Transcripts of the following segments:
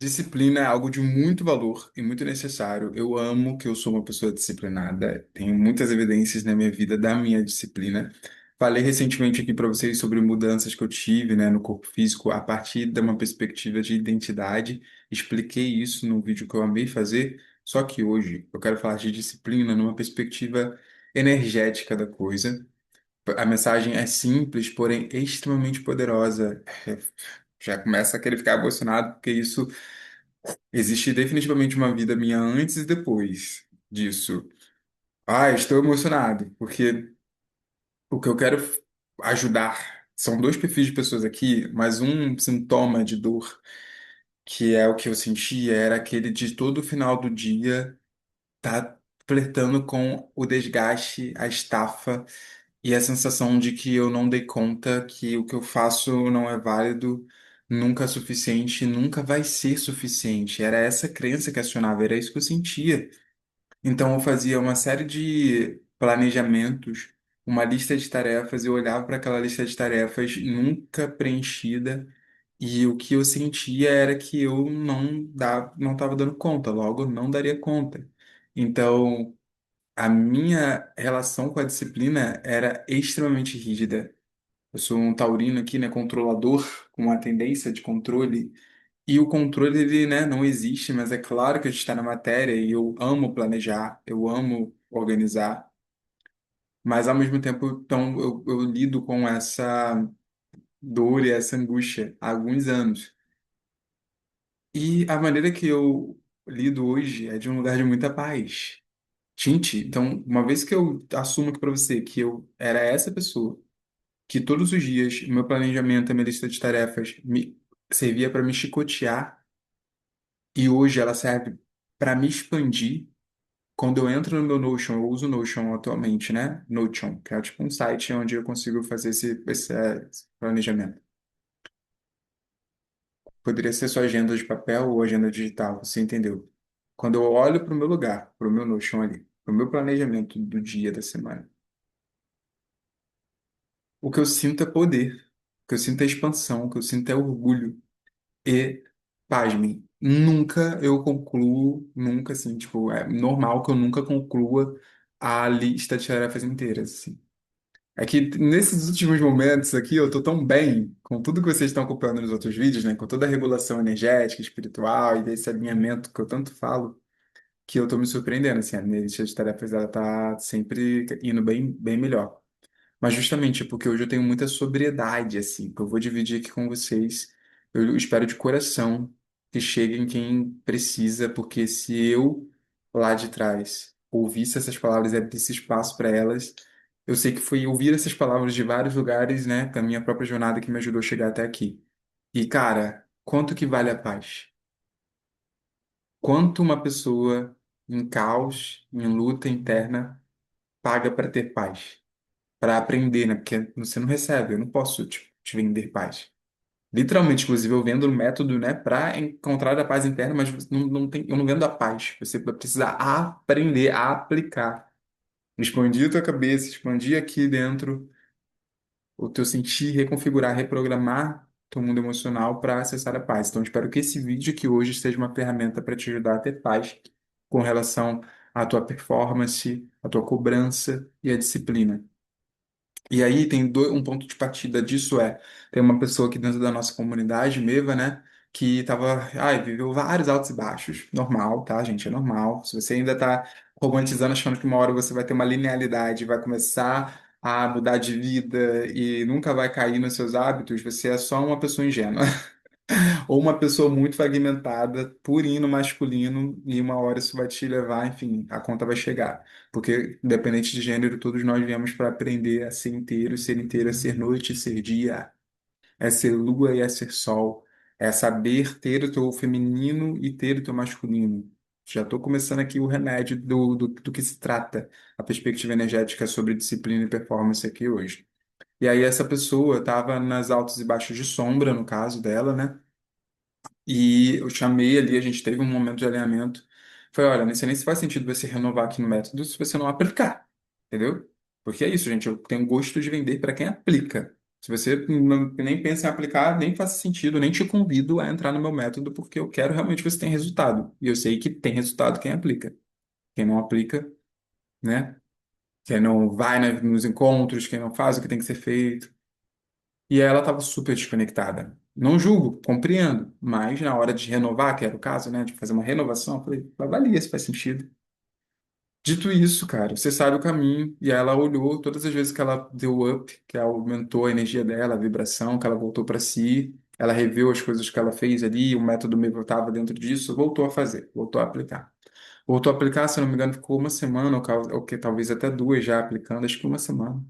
Disciplina é algo de muito valor e muito necessário. Eu amo que eu sou uma pessoa disciplinada. Tenho muitas evidências na minha vida da minha disciplina. Falei recentemente aqui para vocês sobre mudanças que eu tive, né, no corpo físico a partir de uma perspectiva de identidade. Expliquei isso no vídeo que eu amei fazer. Só que hoje eu quero falar de disciplina numa perspectiva energética da coisa. A mensagem é simples, porém extremamente poderosa. Já começa a querer ficar emocionado, porque isso existe definitivamente uma vida minha antes e depois disso. Ah, estou emocionado, porque o que eu quero ajudar são dois perfis de pessoas aqui, mas um sintoma de dor, que é o que eu sentia, era aquele de todo final do dia tá flertando com o desgaste, a estafa e a sensação de que eu não dei conta, que o que eu faço não é válido, nunca é suficiente, nunca vai ser suficiente. Era essa crença que acionava, era isso que eu sentia. Então eu fazia uma série de planejamentos, uma lista de tarefas, eu olhava para aquela lista de tarefas nunca preenchida. E o que eu sentia era que eu não estava dando conta, logo não daria conta. Então, a minha relação com a disciplina era extremamente rígida. Eu sou um taurino aqui, né, controlador, com uma tendência de controle. E o controle, ele, né, não existe, mas é claro que a gente está na matéria e eu amo planejar, eu amo organizar. Mas, ao mesmo tempo, então, eu lido com essa dor e essa angústia há alguns anos. E a maneira que eu lido hoje é de um lugar de muita paz. Gente, então, uma vez que eu assumo aqui para você que eu era essa pessoa, que todos os dias o meu planejamento, a minha lista de tarefas me servia para me chicotear e hoje ela serve para me expandir. Quando eu entro no meu Notion, eu uso o Notion atualmente, né? Notion, que é tipo um site onde eu consigo fazer esse planejamento. Poderia ser sua agenda de papel ou agenda digital, você entendeu? Quando eu olho para o meu lugar, para o meu Notion ali, para o meu planejamento do dia, da semana, o que eu sinto é poder, o que eu sinto é expansão, o que eu sinto é orgulho. E, pasmem, nunca eu concluo, nunca assim, tipo, é normal que eu nunca conclua a lista de tarefas inteiras, assim. É que nesses últimos momentos aqui eu tô tão bem com tudo que vocês estão acompanhando nos outros vídeos, né? Com toda a regulação energética, espiritual e desse alinhamento que eu tanto falo, que eu tô me surpreendendo, assim, a minha lista de tarefas ela tá sempre indo bem, bem melhor. Mas justamente porque hoje eu tenho muita sobriedade, assim, que eu vou dividir aqui com vocês. Eu espero de coração que chegue em quem precisa, porque se eu lá de trás ouvisse essas palavras e abrisse espaço para elas, eu sei que foi ouvir essas palavras de vários lugares, né, da minha própria jornada que me ajudou a chegar até aqui. E, cara, quanto que vale a paz? Quanto uma pessoa em caos, em luta interna, paga para ter paz? Para aprender, né? Porque você não recebe, eu não posso te vender paz. Literalmente, inclusive, eu vendo um método, né, para encontrar a paz interna, mas não tem, eu não vendo a paz. Você precisa aprender a aplicar. Expandir a tua cabeça, expandir aqui dentro o teu sentir, reconfigurar, reprogramar teu mundo emocional para acessar a paz. Então, espero que esse vídeo aqui hoje seja uma ferramenta para te ajudar a ter paz com relação à tua performance, à tua cobrança e à disciplina. E aí tem um ponto de partida disso tem uma pessoa aqui dentro da nossa comunidade, Meva, né, que tava, viveu vários altos e baixos, normal, tá, gente, é normal. Se você ainda tá romantizando, achando que uma hora você vai ter uma linearidade, vai começar a mudar de vida e nunca vai cair nos seus hábitos, você é só uma pessoa ingênua. Ou uma pessoa muito fragmentada, purino masculino, e uma hora isso vai te levar, enfim, a conta vai chegar. Porque, independente de gênero, todos nós viemos para aprender a ser inteiro é ser noite, ser dia, é ser lua e é ser sol, é saber ter o teu feminino e ter o teu masculino. Já estou começando aqui o remédio do que se trata, a perspectiva energética sobre disciplina e performance aqui hoje. E aí essa pessoa estava nas altos e baixos de sombra, no caso dela, né? E eu chamei ali, a gente teve um momento de alinhamento. Falei, olha, não sei nem se faz sentido você renovar aqui no método se você não aplicar, entendeu? Porque é isso, gente, eu tenho gosto de vender para quem aplica. Se você nem pensa em aplicar, nem faz sentido, nem te convido a entrar no meu método, porque eu quero realmente que você tenha resultado. E eu sei que tem resultado quem aplica. Quem não aplica, né? Quem não vai nos encontros, quem não faz o que tem que ser feito. E aí ela estava super desconectada. Não julgo, compreendo, mas na hora de renovar, que era o caso, né, de fazer uma renovação, eu falei, avalia se faz sentido. Dito isso, cara, você sabe o caminho. E aí ela olhou todas as vezes que ela deu up, que ela aumentou a energia dela, a vibração, que ela voltou para si, ela reviu as coisas que ela fez ali, o método meu estava dentro disso, voltou a fazer, voltou a aplicar. Voltou a aplicar, se eu não me engano, ficou uma semana, ou que talvez até duas já aplicando, acho que uma semana.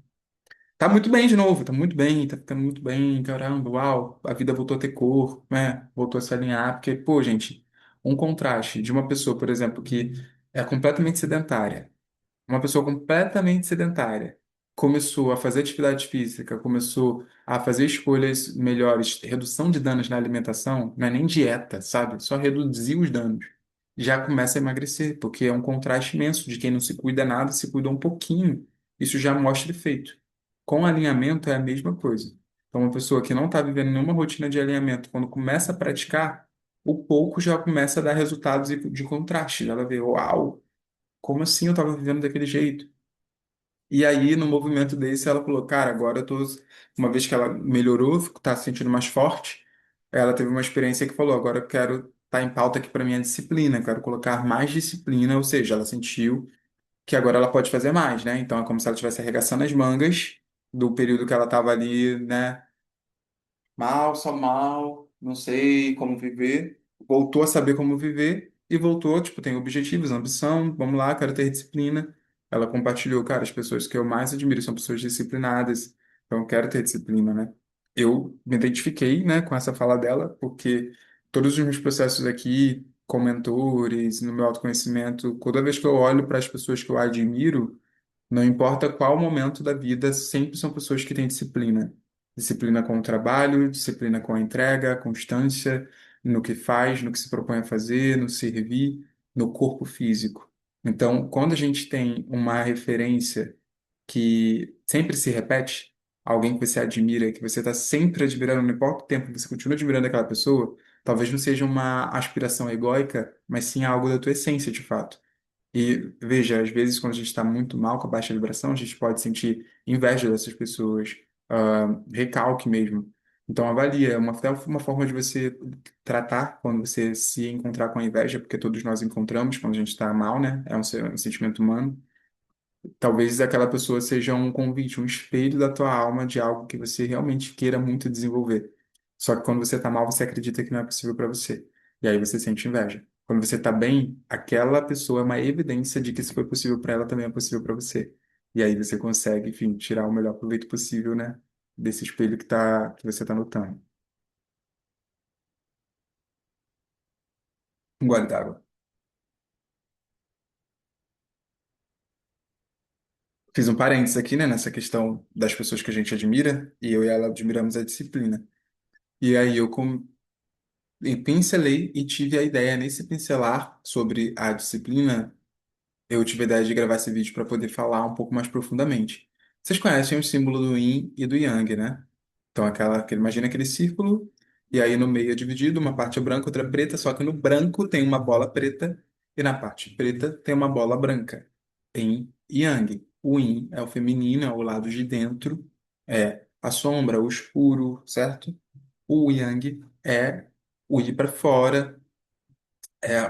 Tá muito bem de novo, tá muito bem, tá ficando muito bem, caramba, uau, a vida voltou a ter cor, né? Voltou a se alinhar, porque, pô, gente, um contraste de uma pessoa, por exemplo, que é completamente sedentária, uma pessoa completamente sedentária começou a fazer atividade física, começou a fazer escolhas melhores, redução de danos na alimentação, não é nem dieta, sabe? Só reduzir os danos. Já começa a emagrecer, porque é um contraste imenso de quem não se cuida nada, se cuida um pouquinho. Isso já mostra efeito. Com alinhamento é a mesma coisa. Então, uma pessoa que não está vivendo nenhuma rotina de alinhamento, quando começa a praticar, o pouco já começa a dar resultados de contraste. Ela vê, uau, como assim eu estava vivendo daquele jeito? E aí, no movimento desse, ela falou, cara, agora eu tô... Uma vez que ela melhorou, tá se sentindo mais forte, ela teve uma experiência que falou, agora eu quero estar em pauta aqui para minha disciplina, eu quero colocar mais disciplina, ou seja, ela sentiu que agora ela pode fazer mais, né? Então é como se ela estivesse arregaçando as mangas do período que ela estava ali, né? Mal, só mal, não sei como viver. Voltou a saber como viver e voltou, tipo, tem objetivos, ambição, vamos lá, quero ter disciplina. Ela compartilhou, cara, as pessoas que eu mais admiro são pessoas disciplinadas, então eu quero ter disciplina, né? Eu me identifiquei, né, com essa fala dela, porque todos os meus processos aqui, com mentores, no meu autoconhecimento, toda vez que eu olho para as pessoas que eu admiro, não importa qual momento da vida, sempre são pessoas que têm disciplina. Disciplina com o trabalho, disciplina com a entrega, constância no que faz, no que se propõe a fazer, no servir, no corpo físico. Então, quando a gente tem uma referência que sempre se repete, alguém que você admira, que você está sempre admirando, não importa o tempo que você continua admirando aquela pessoa, talvez não seja uma aspiração egóica, mas sim algo da tua essência, de fato. E veja, às vezes quando a gente está muito mal com a baixa vibração, a gente pode sentir inveja dessas pessoas, recalque mesmo. Então avalia, até uma forma de você tratar quando você se encontrar com a inveja, porque todos nós encontramos quando a gente está mal, né? É um sentimento humano. Talvez aquela pessoa seja um convite, um espelho da tua alma de algo que você realmente queira muito desenvolver. Só que quando você está mal, você acredita que não é possível para você. E aí você sente inveja. Quando você está bem, aquela pessoa é uma evidência de que se foi possível para ela, também é possível para você. E aí você consegue, enfim, tirar o melhor proveito possível, né? Desse espelho que você está notando. Um gole d'água. Fiz um parênteses aqui, né, nessa questão das pessoas que a gente admira, e eu e ela admiramos a disciplina. E aí e pincelei e tive a ideia nesse pincelar sobre a disciplina, eu tive a ideia de gravar esse vídeo para poder falar um pouco mais profundamente. Vocês conhecem o símbolo do Yin e do Yang, né? Então, imagina aquele círculo, e aí no meio é dividido, uma parte é branca, outra é preta, só que no branco tem uma bola preta, e na parte preta tem uma bola branca. Yin e Yang. O Yin é o feminino, é o lado de dentro, é a sombra, o escuro, certo? O Yang é o ir para fora,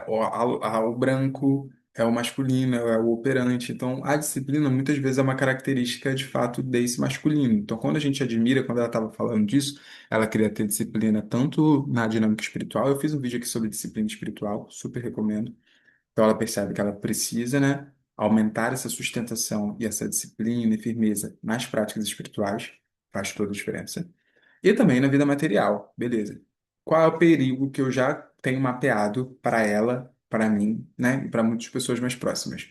o branco, é o masculino, é o operante. Então, a disciplina muitas vezes é uma característica de fato desse masculino. Então, quando a gente admira, quando ela estava falando disso, ela queria ter disciplina tanto na dinâmica espiritual. Eu fiz um vídeo aqui sobre disciplina espiritual, super recomendo. Então, ela percebe que ela precisa, né, aumentar essa sustentação e essa disciplina e firmeza nas práticas espirituais, faz toda a diferença. E também na vida material, beleza. Qual é o perigo que eu já tenho mapeado para ela, para mim, né, e para muitas pessoas mais próximas?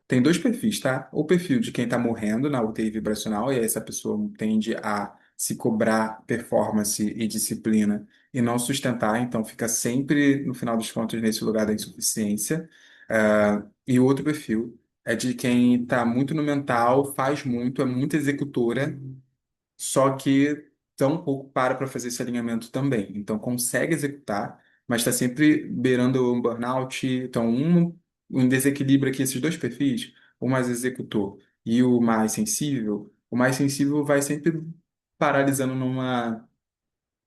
Tem dois perfis, tá? O perfil de quem está morrendo na UTI vibracional, e aí essa pessoa tende a se cobrar performance e disciplina e não sustentar, então fica sempre, no final dos contos, nesse lugar da insuficiência. E o outro perfil é de quem está muito no mental, faz muito, é muito executora, só que tão pouco para fazer esse alinhamento também. Então, consegue executar, mas está sempre beirando um burnout. Então, um desequilíbrio aqui, esses dois perfis, o mais executor e o mais sensível vai sempre paralisando numa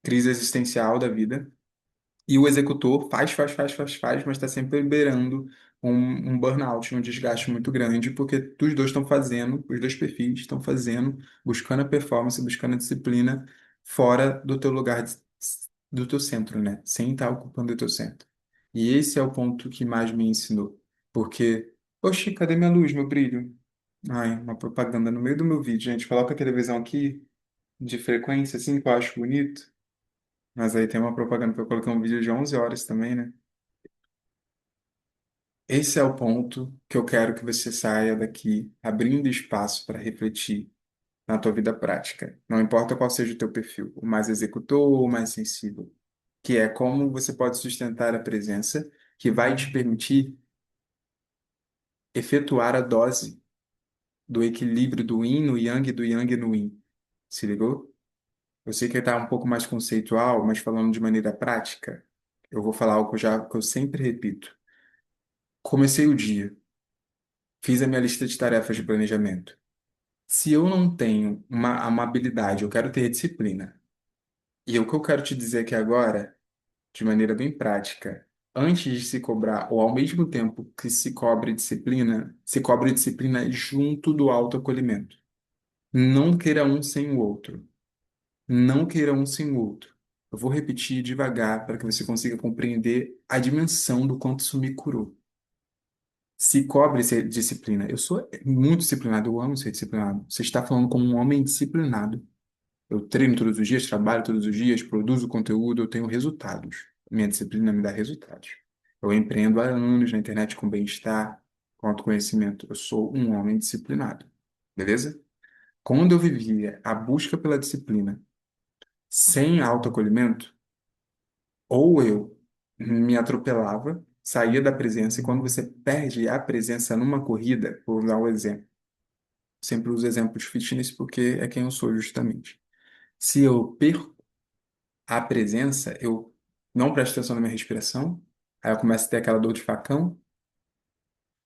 crise existencial da vida. E o executor faz, mas está sempre beirando um burnout, um desgaste muito grande, porque os dois estão fazendo, os dois perfis estão fazendo, buscando a performance, buscando a disciplina fora do teu lugar, do teu centro, né? Sem estar ocupando o teu centro. E esse é o ponto que mais me ensinou. Porque, oxi, cadê minha luz, meu brilho? Ai, uma propaganda no meio do meu vídeo, gente. Coloca a televisão aqui, de frequência, assim, que eu acho bonito. Mas aí tem uma propaganda que eu coloquei um vídeo de 11 horas também, né? Esse é o ponto que eu quero que você saia daqui, abrindo espaço para refletir na tua vida prática. Não importa qual seja o teu perfil, o mais executor ou o mais sensível, que é como você pode sustentar a presença que vai te permitir efetuar a dose do equilíbrio do yin no yang e do yang no yin. Se ligou? Eu sei que está um pouco mais conceitual, mas falando de maneira prática, eu vou falar algo que eu sempre repito. Comecei o dia, fiz a minha lista de tarefas de planejamento. Se eu não tenho uma habilidade, eu quero ter disciplina. E o que eu quero te dizer aqui agora, de maneira bem prática, antes de se cobrar, ou ao mesmo tempo que se cobre disciplina junto do autoacolhimento. Não queira um sem o outro. Não queira um sem o outro. Eu vou repetir devagar para que você consiga compreender a dimensão do quanto isso me curou. Se cobre ser disciplina. Eu sou muito disciplinado, eu amo ser disciplinado. Você está falando como um homem disciplinado. Eu treino todos os dias, trabalho todos os dias, produzo conteúdo, eu tenho resultados. Minha disciplina me dá resultados. Eu empreendo há anos na internet com bem-estar, com autoconhecimento. Eu sou um homem disciplinado. Beleza? Quando eu vivia a busca pela disciplina sem autoacolhimento, ou eu me atropelava, saía da presença, e quando você perde a presença numa corrida, vou dar um exemplo. Sempre uso exemplo de fitness porque é quem eu sou justamente. Se eu perco a presença, eu não presto atenção na minha respiração, aí eu começo a ter aquela dor de facão,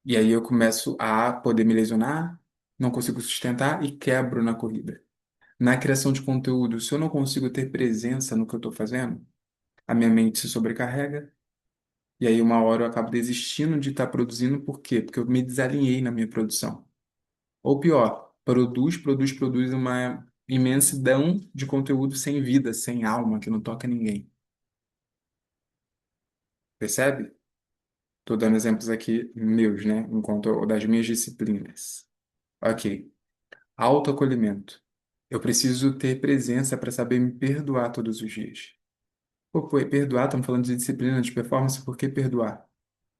e aí eu começo a poder me lesionar, não consigo sustentar e quebro na corrida. Na criação de conteúdo, se eu não consigo ter presença no que eu estou fazendo, a minha mente se sobrecarrega, e aí uma hora eu acabo desistindo de estar produzindo, por quê? Porque eu me desalinhei na minha produção. Ou pior, produz uma imensidão de conteúdo sem vida, sem alma, que não toca ninguém. Percebe? Estou dando exemplos aqui meus, né? Enquanto das minhas disciplinas. Ok. Autoacolhimento. Eu preciso ter presença para saber me perdoar todos os dias. Perdoar, estamos falando de disciplina, de performance, por que perdoar?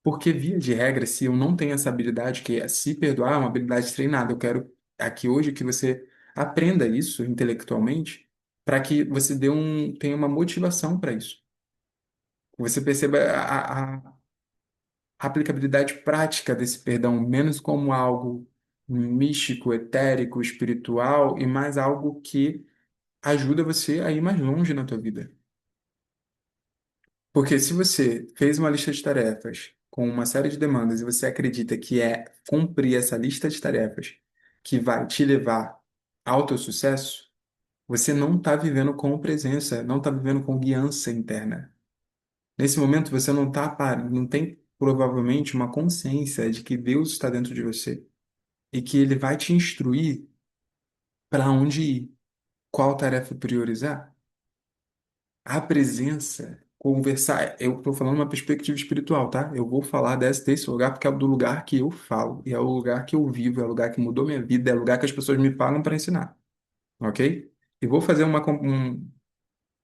Porque, via de regra, se eu não tenho essa habilidade, que é se perdoar, é uma habilidade treinada. Eu quero aqui hoje que você aprenda isso intelectualmente, para que você tenha uma motivação para isso. Você perceba a aplicabilidade prática desse perdão, menos como algo místico, etérico, espiritual, e mais algo que ajuda você a ir mais longe na tua vida. Porque se você fez uma lista de tarefas com uma série de demandas e você acredita que é cumprir essa lista de tarefas que vai te levar ao teu sucesso, você não está vivendo com presença, não está vivendo com guiança interna. Nesse momento você não tem provavelmente uma consciência de que Deus está dentro de você e que ele vai te instruir para onde ir, qual tarefa priorizar. A presença, conversar, eu estou falando uma perspectiva espiritual, tá? Eu vou falar desse lugar porque é do lugar que eu falo, e é o lugar que eu vivo, é o lugar que mudou minha vida, é o lugar que as pessoas me pagam para ensinar, ok? E vou fazer um,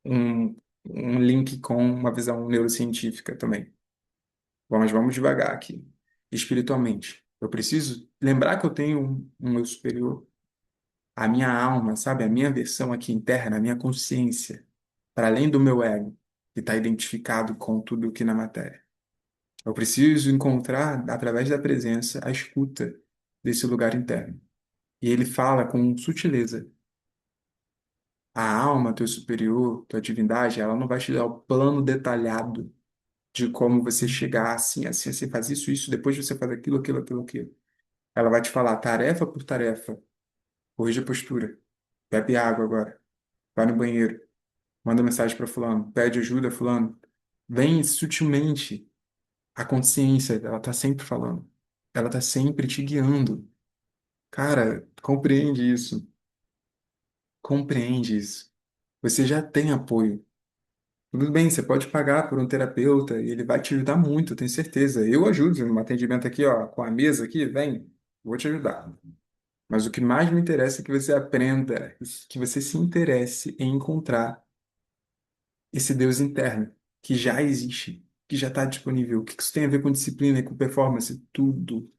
um link com uma visão neurocientífica também. Mas vamos devagar aqui. Espiritualmente, eu preciso lembrar que eu tenho um eu superior, a minha alma, sabe? A minha versão aqui interna, a minha consciência, para além do meu ego, que está identificado com tudo aqui na matéria. Eu preciso encontrar, através da presença, a escuta desse lugar interno. E ele fala com sutileza. A alma, teu superior, tua divindade, ela não vai te dar o plano detalhado de como você chegar assim, assim, você faz isso, isso, depois você faz aquilo, aquilo, aquilo, aquilo. Ela vai te falar tarefa por tarefa. Corrige a postura. Bebe água agora. Vai no banheiro. Manda mensagem para fulano. Pede ajuda, fulano. Vem sutilmente. A consciência, ela tá sempre falando. Ela tá sempre te guiando. Cara, compreende isso. Compreende isso. Você já tem apoio. Tudo bem, você pode pagar por um terapeuta e ele vai te ajudar muito, eu tenho certeza. Eu ajudo no atendimento aqui, ó, com a mesa aqui, vem, vou te ajudar. Mas o que mais me interessa é que você aprenda, que você se interesse em encontrar esse Deus interno, que já existe, que já está disponível. O que isso tem a ver com disciplina e com performance? Tudo.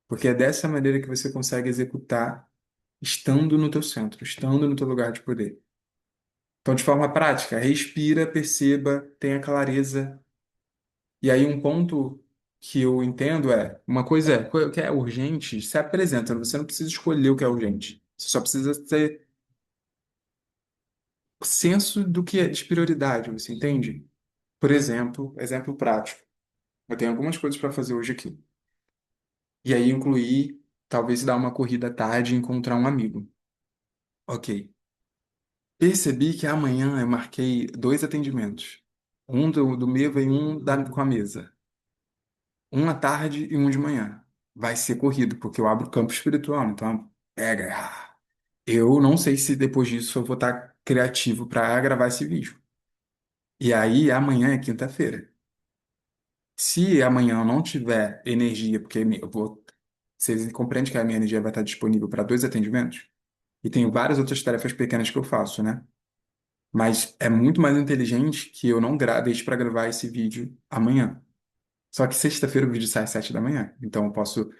Porque é dessa maneira que você consegue executar estando no teu centro, estando no teu lugar de poder. Então, de forma prática, respira, perceba, tenha clareza. E aí, um ponto que eu entendo é, uma coisa é, o que é urgente, se apresenta, você não precisa escolher o que é urgente. Você só precisa ter senso do que é de prioridade, você entende? Por exemplo, exemplo prático. Eu tenho algumas coisas para fazer hoje aqui. E aí incluir, talvez dar uma corrida à tarde e encontrar um amigo. Ok. Percebi que amanhã eu marquei dois atendimentos. Um do Meva e um com a mesa. Um à tarde e um de manhã. Vai ser corrido, porque eu abro o campo espiritual, então pega. Eu não sei se depois disso eu vou estar criativo para gravar esse vídeo. E aí amanhã é quinta-feira. Se amanhã eu não tiver energia, porque eu vou. Vocês compreendem que a minha energia vai estar disponível para dois atendimentos? E tenho várias outras tarefas pequenas que eu faço, né? Mas é muito mais inteligente que eu não deixe para gravar esse vídeo amanhã. Só que sexta-feira o vídeo sai às 7 da manhã. Então eu posso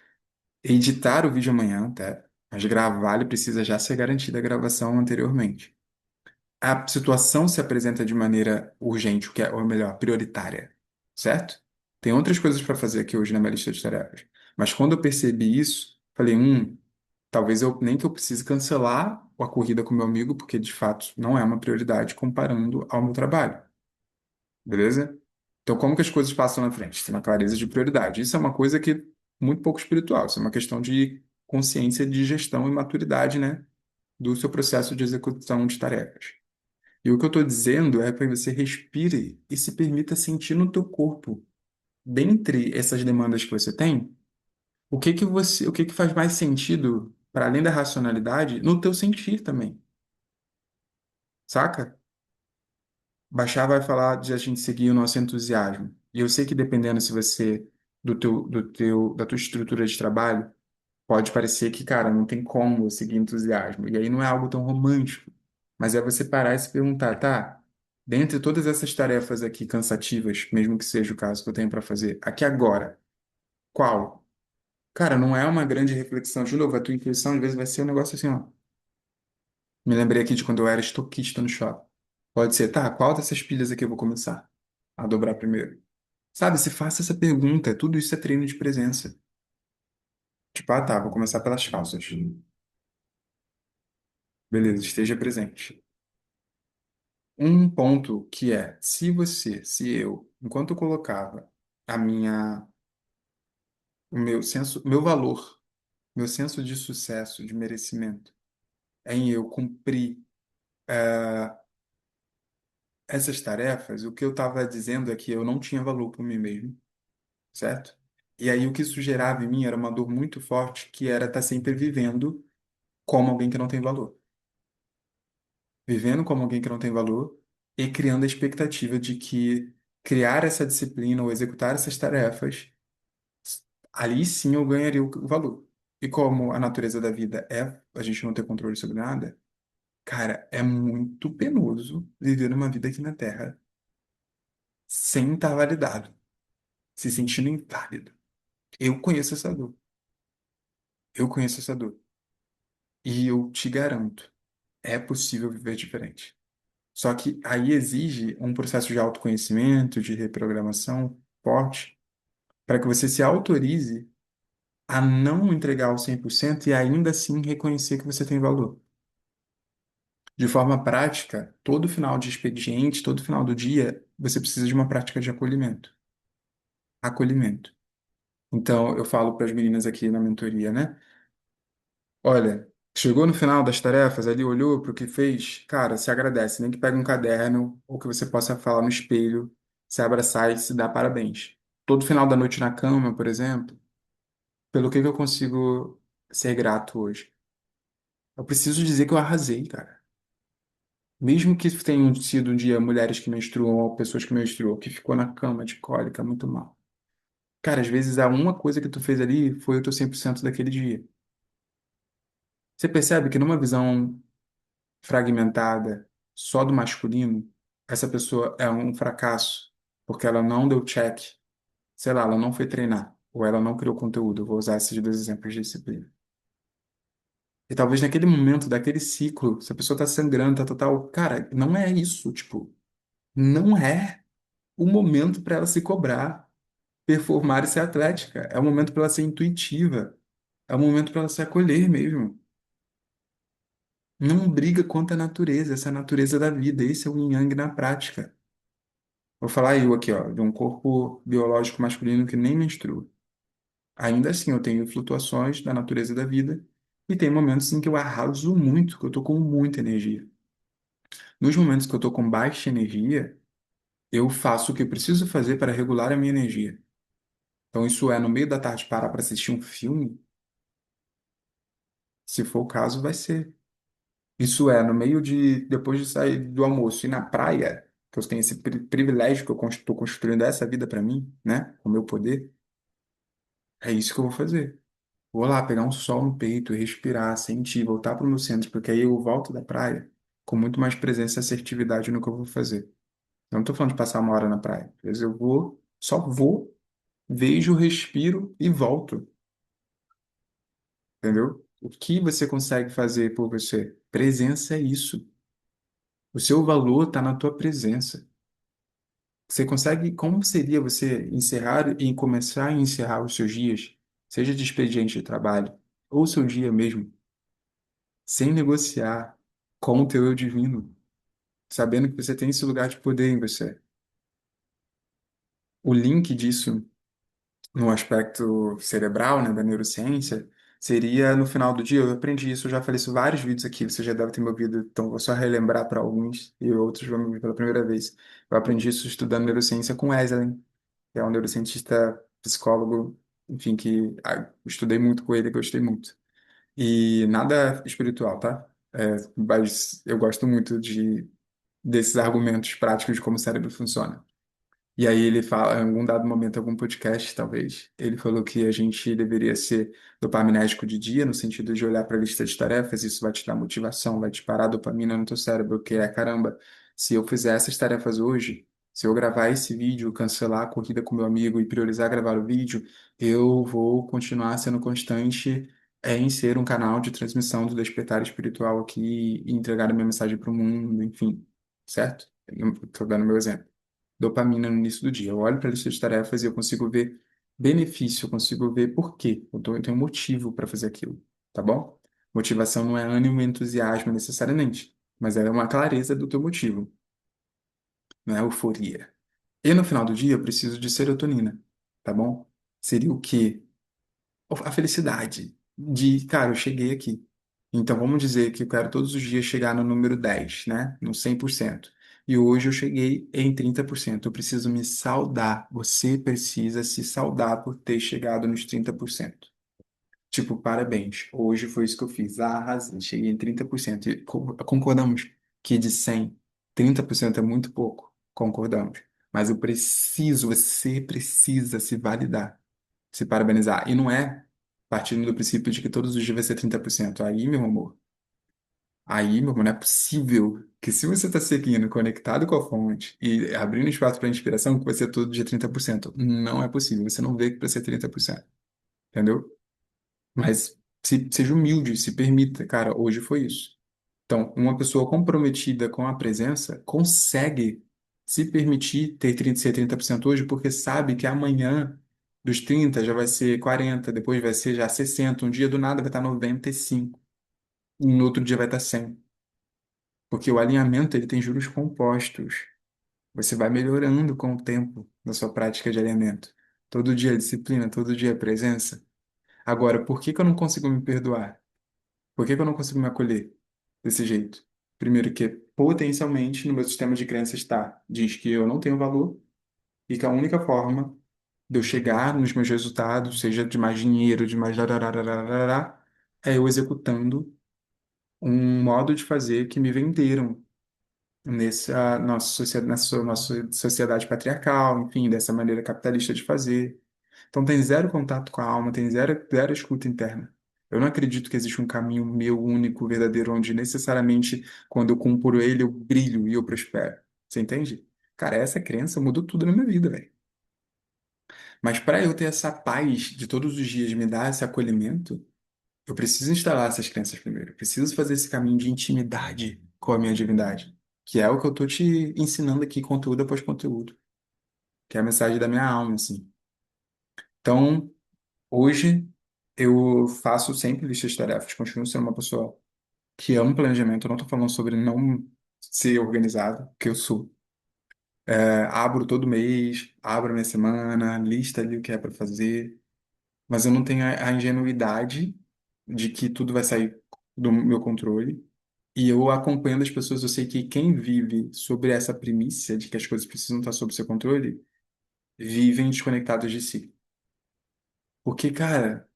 editar o vídeo amanhã até, mas gravar ele precisa já ser garantida a gravação anteriormente. A situação se apresenta de maneira urgente, o que é, ou melhor, prioritária, certo? Tem outras coisas para fazer aqui hoje na minha lista de tarefas. Mas quando eu percebi isso, falei, talvez eu nem que eu precise cancelar a corrida com meu amigo, porque de fato não é uma prioridade comparando ao meu trabalho, beleza? Então, como que as coisas passam na frente? Tem uma clareza de prioridade. Isso é uma coisa que é muito pouco espiritual, isso é uma questão de consciência de gestão e maturidade, né, do seu processo de execução de tarefas. E o que eu estou dizendo é para que você respire e se permita sentir no teu corpo, dentre essas demandas que você tem, o que que faz mais sentido para além da racionalidade no teu sentir também, saca? Baixar vai falar de a gente seguir o nosso entusiasmo. E eu sei que dependendo se você da tua estrutura de trabalho, pode parecer que, cara, não tem como eu seguir entusiasmo. E aí não é algo tão romântico, mas é você parar e se perguntar, tá? Dentre todas essas tarefas aqui cansativas, mesmo que seja o caso que eu tenho para fazer, aqui agora, qual? Cara, não é uma grande reflexão. De novo, a tua intuição às vezes vai ser um negócio assim, ó. Me lembrei aqui de quando eu era estoquista no shopping. Pode ser, tá? Qual dessas pilhas aqui eu vou começar a dobrar primeiro? Sabe, se faça essa pergunta, tudo isso é treino de presença. Tipo, tá, vou começar pelas calças. Beleza, esteja presente. Um ponto que é, se eu, enquanto eu colocava a minha, o meu senso, meu valor, meu senso de sucesso, de merecimento, em eu cumprir essas tarefas, o que eu estava dizendo é que eu não tinha valor por mim mesmo, certo? E aí o que isso gerava em mim era uma dor muito forte, que era estar sempre vivendo como alguém que não tem valor. Vivendo como alguém que não tem valor e criando a expectativa de que criar essa disciplina ou executar essas tarefas, ali sim eu ganharia o valor. E como a natureza da vida é a gente não ter controle sobre nada, cara, é muito penoso viver uma vida aqui na Terra sem estar validado, se sentindo inválido. Eu conheço essa dor. Eu conheço essa dor. E eu te garanto, é possível viver diferente. Só que aí exige um processo de autoconhecimento, de reprogramação forte, para que você se autorize a não entregar o 100% e ainda assim reconhecer que você tem valor. De forma prática, todo final de expediente, todo final do dia, você precisa de uma prática de acolhimento. Acolhimento. Então, eu falo para as meninas aqui na mentoria, né? Olha, chegou no final das tarefas, ali olhou para o que fez, cara, se agradece, nem que pegue um caderno ou que você possa falar no espelho, se abraçar e se dar parabéns. Todo final da noite na cama, por exemplo, pelo que eu consigo ser grato hoje? Eu preciso dizer que eu arrasei, cara. Mesmo que tenham sido um dia mulheres que menstruam ou pessoas que menstruam, que ficou na cama de cólica muito mal. Cara, às vezes a uma coisa que tu fez ali foi o teu 100% daquele dia. Você percebe que numa visão fragmentada só do masculino, essa pessoa é um fracasso, porque ela não deu check, sei lá, ela não foi treinar, ou ela não criou conteúdo. Eu vou usar esses dois exemplos de disciplina. E talvez naquele momento, daquele ciclo, se a pessoa tá sangrando, tá total. Cara, não é isso, tipo, não é o momento para ela se cobrar, performar e ser atlética. É o momento para ela ser intuitiva. É o momento para ela se acolher mesmo. Não briga contra a natureza, essa é a natureza da vida. Esse é o yin yang na prática. Vou falar eu aqui, ó, de um corpo biológico masculino que nem menstrua. Ainda assim, eu tenho flutuações da natureza da vida e tem momentos em que eu arraso muito, que eu tô com muita energia. Nos momentos que eu tô com baixa energia, eu faço o que eu preciso fazer para regular a minha energia. Então, isso é no meio da tarde parar para assistir um filme, se for o caso, vai ser. Isso é no meio de, depois de sair do almoço, ir na praia, que eu tenho esse privilégio que eu estou construindo essa vida para mim, né, com o meu poder, é isso que eu vou fazer. Vou lá pegar um sol no peito, respirar, sentir, voltar para o meu centro, porque aí eu volto da praia com muito mais presença e assertividade no que eu vou fazer. Eu não estou falando de passar uma hora na praia. Às vezes eu vou, só vou, vejo, respiro e volto. Entendeu? O que você consegue fazer por você? Presença é isso. O seu valor está na tua presença. Você consegue, como seria você encerrar e começar a encerrar os seus dias, seja de expediente de trabalho, ou seu dia mesmo, sem negociar com o teu eu divino, sabendo que você tem esse lugar de poder em você. O link disso no aspecto cerebral, né, da neurociência, seria no final do dia. Eu aprendi isso, eu já falei isso em vários vídeos aqui, você já deve ter me ouvido, então vou só relembrar para alguns e outros vão me ouvir pela primeira vez. Eu aprendi isso estudando neurociência com Esalen, que é um neurocientista, psicólogo, enfim, que estudei muito com ele, gostei muito. E nada espiritual, tá? Mas eu gosto muito desses argumentos práticos de como o cérebro funciona. E aí ele fala, em algum dado momento, algum podcast, talvez, ele falou que a gente deveria ser dopaminérgico de dia, no sentido de olhar para a lista de tarefas, isso vai te dar motivação, vai disparar dopamina no teu cérebro, que é, caramba, se eu fizer essas tarefas hoje, se eu gravar esse vídeo, cancelar a corrida com meu amigo e priorizar gravar o vídeo, eu vou continuar sendo constante em ser um canal de transmissão do despertar espiritual aqui e entregar a minha mensagem para o mundo, enfim, certo? Estou dando meu exemplo dopamina no início do dia. Eu olho para a lista de tarefas e eu consigo ver benefício, eu consigo ver por quê. Eu tenho um motivo para fazer aquilo, tá bom? Motivação não é ânimo e entusiasmo necessariamente, mas é uma clareza do teu motivo, não é euforia. E no final do dia eu preciso de serotonina, tá bom? Seria o quê? A felicidade de, cara, eu cheguei aqui. Então vamos dizer que eu quero todos os dias chegar no número 10, né? No 100%. E hoje eu cheguei em 30%. Eu preciso me saudar. Você precisa se saudar por ter chegado nos 30%. Tipo, parabéns. Hoje foi isso que eu fiz. Ah, arrasei. Cheguei em 30%. E concordamos que de 100, 30% é muito pouco. Concordamos. Mas eu preciso, você precisa se validar, se parabenizar. E não é partindo do princípio de que todos os dias vai ser 30%. Aí, meu amor, não é possível que se você está seguindo, conectado com a fonte e abrindo espaço para inspiração, que vai ser todo dia 30%. Não é possível. Você não vê que vai ser 30%. Entendeu? Mas seja humilde, se permita. Cara, hoje foi isso. Então, uma pessoa comprometida com a presença consegue se permitir ter 30, ser 30% hoje, porque sabe que amanhã dos 30 já vai ser 40, depois vai ser já 60, um dia do nada vai estar 95, e no outro dia vai estar 100. Porque o alinhamento, ele tem juros compostos. Você vai melhorando com o tempo na sua prática de alinhamento. Todo dia é disciplina, todo dia é presença. Agora, por que que eu não consigo me perdoar? Por que que eu não consigo me acolher desse jeito? Primeiro que potencialmente no meu sistema de crenças está, diz que eu não tenho valor e que a única forma de eu chegar nos meus resultados, seja de mais dinheiro, de mais larararararará, é eu executando um modo de fazer que me venderam nessa nossa sociedade patriarcal, enfim, dessa maneira capitalista de fazer. Então tem zero contato com a alma, tem zero escuta interna. Eu não acredito que existe um caminho meu único, verdadeiro, onde necessariamente quando eu cumpro ele, eu brilho e eu prospero. Você entende? Cara, essa crença mudou tudo na minha vida, velho. Mas para eu ter essa paz de todos os dias me dar esse acolhimento, eu preciso instalar essas crenças primeiro. Eu preciso fazer esse caminho de intimidade com a minha divindade, que é o que eu tô te ensinando aqui, conteúdo após conteúdo, que é a mensagem da minha alma, assim. Então, hoje eu faço sempre listas de tarefas, continuo sendo uma pessoa que ama planejamento. Eu não tô falando sobre não ser organizado, que eu sou. Abro todo mês, abro minha semana, lista ali o que é para fazer, mas eu não tenho a ingenuidade de que tudo vai sair do meu controle. E eu acompanhando as pessoas, eu sei que quem vive sobre essa primícia de que as coisas precisam estar sob seu controle, vivem desconectados de si. Porque, cara,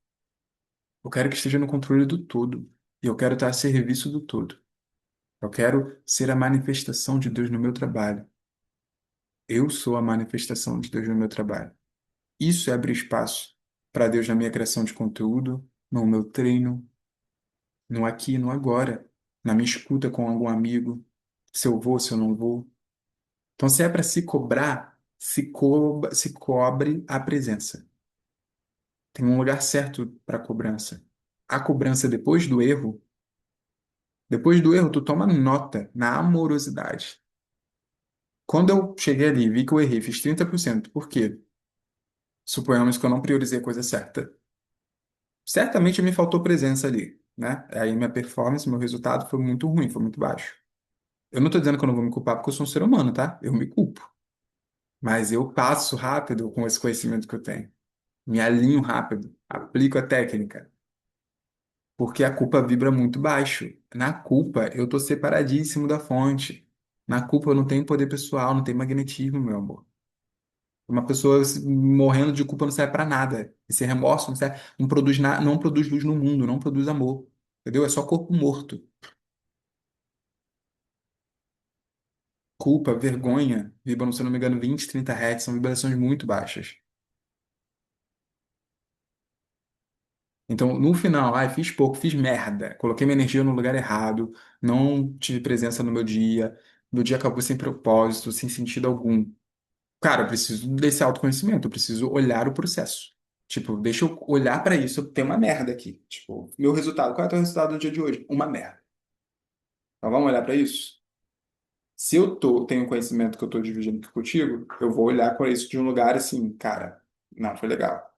eu quero que esteja no controle do todo. E eu quero estar a serviço do todo. Eu quero ser a manifestação de Deus no meu trabalho. Eu sou a manifestação de Deus no meu trabalho. Isso é abrir espaço para Deus na minha criação de conteúdo, no meu treino, no aqui e no agora, na minha escuta com algum amigo, se eu vou, se eu não vou. Então, se é para se cobrar, se cobre a presença. Tem um lugar certo para cobrança. A cobrança depois do erro, tu toma nota na amorosidade. Quando eu cheguei ali, vi que eu errei, fiz 30%. Por quê? Suponhamos que eu não priorizei a coisa certa. Certamente me faltou presença ali, né? Aí minha performance, meu resultado foi muito ruim, foi muito baixo. Eu não tô dizendo que eu não vou me culpar porque eu sou um ser humano, tá? Eu me culpo. Mas eu passo rápido com esse conhecimento que eu tenho. Me alinho rápido, aplico a técnica, porque a culpa vibra muito baixo. Na culpa, eu tô separadíssimo da fonte. Na culpa, eu não tenho poder pessoal, não tenho magnetismo, meu amor. Uma pessoa morrendo de culpa não serve pra nada. Esse remorso não serve, não produz, não produz luz no mundo, não produz amor. Entendeu? É só corpo morto. Culpa, vergonha, vibram, se eu não me engano, 20, 30 Hz, são vibrações muito baixas. Então, no final, ai, fiz pouco, fiz merda, coloquei minha energia no lugar errado, não tive presença no meu dia acabou sem propósito, sem sentido algum. Cara, eu preciso desse autoconhecimento, eu preciso olhar o processo. Tipo, deixa eu olhar pra isso, tem uma merda aqui. Tipo, meu resultado, qual é o teu resultado no dia de hoje? Uma merda. Então, vamos olhar pra isso? Se eu tenho conhecimento que eu tô dividindo aqui contigo, eu vou olhar para isso de um lugar assim, cara, não, foi legal.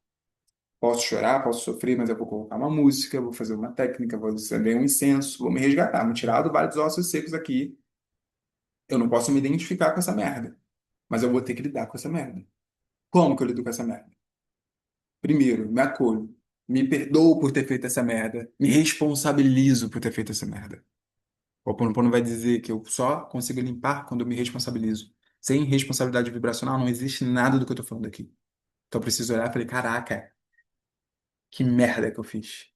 Posso chorar, posso sofrer, mas eu vou colocar uma música, vou fazer uma técnica, vou acender um incenso, vou me resgatar, me tirar do vale dos ossos secos aqui. Eu não posso me identificar com essa merda, mas eu vou ter que lidar com essa merda. Como que eu lido com essa merda? Primeiro, me acolho, me perdoo por ter feito essa merda, me responsabilizo por ter feito essa merda. O Ho'oponopono vai dizer que eu só consigo limpar quando eu me responsabilizo. Sem responsabilidade vibracional, não existe nada do que eu tô falando aqui. Então eu preciso olhar e falei, caraca, que merda que eu fiz.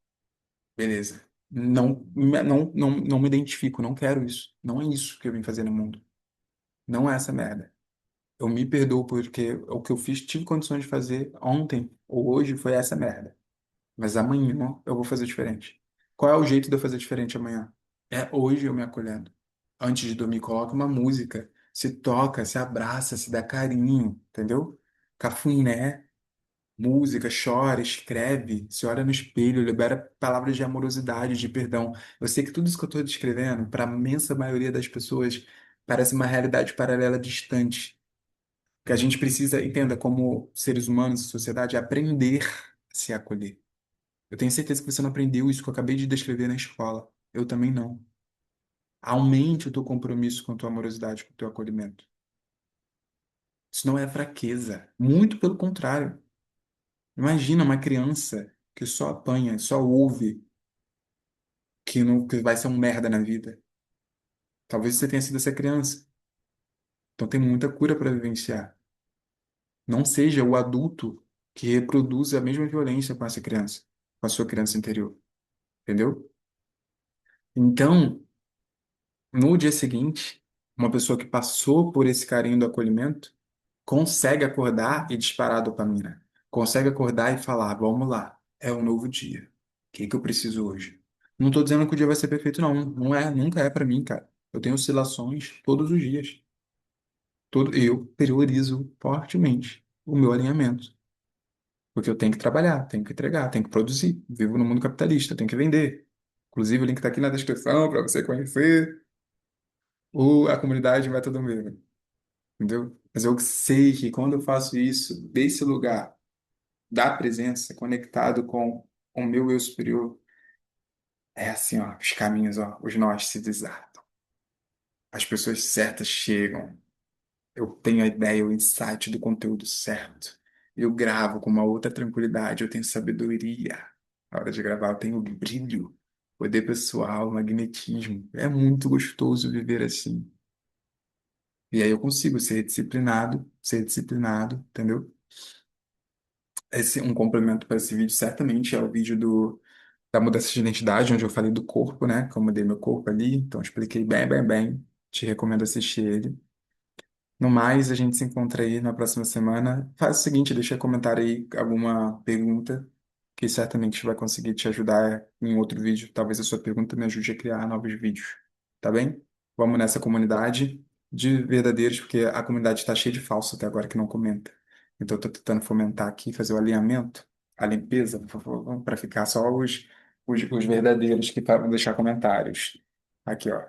Beleza. Não me identifico, não quero isso. Não é isso que eu vim fazer no mundo. Não é essa merda. Eu me perdoo porque o que eu fiz, tive condições de fazer ontem ou hoje foi essa merda. Mas amanhã eu vou fazer diferente. Qual é o jeito de eu fazer diferente amanhã? É hoje eu me acolhendo. Antes de dormir, coloca uma música. Se toca, se abraça, se dá carinho, entendeu? Cafuné, música, chora, escreve, se olha no espelho, libera palavras de amorosidade, de perdão. Eu sei que tudo isso que eu estou descrevendo, para a imensa maioria das pessoas, parece uma realidade paralela distante. Que a gente precisa, entenda, como seres humanos e sociedade, aprender a se acolher. Eu tenho certeza que você não aprendeu isso que eu acabei de descrever na escola. Eu também não. Aumente o teu compromisso com a tua amorosidade, com o teu acolhimento. Isso não é fraqueza. Muito pelo contrário. Imagina uma criança que só apanha, só ouve que, não, que vai ser um merda na vida. Talvez você tenha sido essa criança. Então tem muita cura para vivenciar. Não seja o adulto que reproduz a mesma violência com essa criança, com a sua criança interior. Entendeu? Então, no dia seguinte, uma pessoa que passou por esse carinho do acolhimento consegue acordar e disparar a dopamina. Consegue acordar e falar: vamos lá, é um novo dia. O que que eu preciso hoje? Não estou dizendo que o dia vai ser perfeito, não. Não é, nunca é para mim, cara. Eu tenho oscilações todos os dias. Eu priorizo fortemente o meu alinhamento. Porque eu tenho que trabalhar, tenho que entregar, tenho que produzir. Vivo no mundo capitalista, tenho que vender. Inclusive, o link está aqui na descrição para você conhecer a comunidade Método Meu. Entendeu? Mas eu sei que quando eu faço isso, desse lugar, da presença, conectado com o meu eu superior, é assim, ó, os caminhos, ó, os nós se desatam. As pessoas certas chegam. Eu tenho a ideia, o insight do conteúdo certo. Eu gravo com uma outra tranquilidade, eu tenho sabedoria. Na hora de gravar, eu tenho brilho, poder pessoal, magnetismo. É muito gostoso viver assim. E aí eu consigo ser disciplinado, entendeu? Um complemento para esse vídeo certamente é o vídeo da mudança de identidade, onde eu falei do corpo, né? Que eu mudei meu corpo ali. Então, eu expliquei bem, bem, bem. Te recomendo assistir ele. No mais, a gente se encontra aí na próxima semana. Faz o seguinte, deixa comentário aí alguma pergunta, que certamente vai conseguir te ajudar em outro vídeo. Talvez a sua pergunta me ajude a criar novos vídeos. Tá bem? Vamos nessa comunidade de verdadeiros, porque a comunidade está cheia de falso até agora que não comenta. Então, eu tô tentando fomentar aqui, fazer o alinhamento, a limpeza, para ficar só os verdadeiros que vão deixar comentários. Aqui, ó.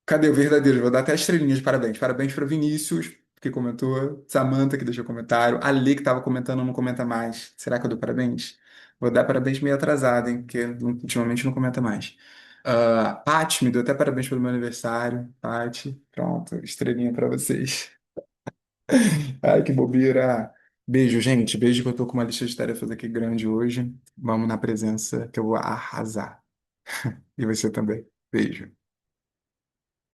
Cadê o verdadeiro? Vou dar até estrelinhas de parabéns. Parabéns para Vinícius, que comentou. Samantha, que deixou comentário. A Lê, que estava comentando, não comenta mais. Será que eu dou parabéns? Vou dar parabéns meio atrasado, hein? Porque ultimamente não comenta mais. Paty, me deu até parabéns pelo meu aniversário. Paty, pronto, estrelinha para vocês. Ai, que bobeira. Beijo, gente. Beijo que eu tô com uma lista de tarefas aqui grande hoje. Vamos na presença que eu vou arrasar. E você também. Beijo.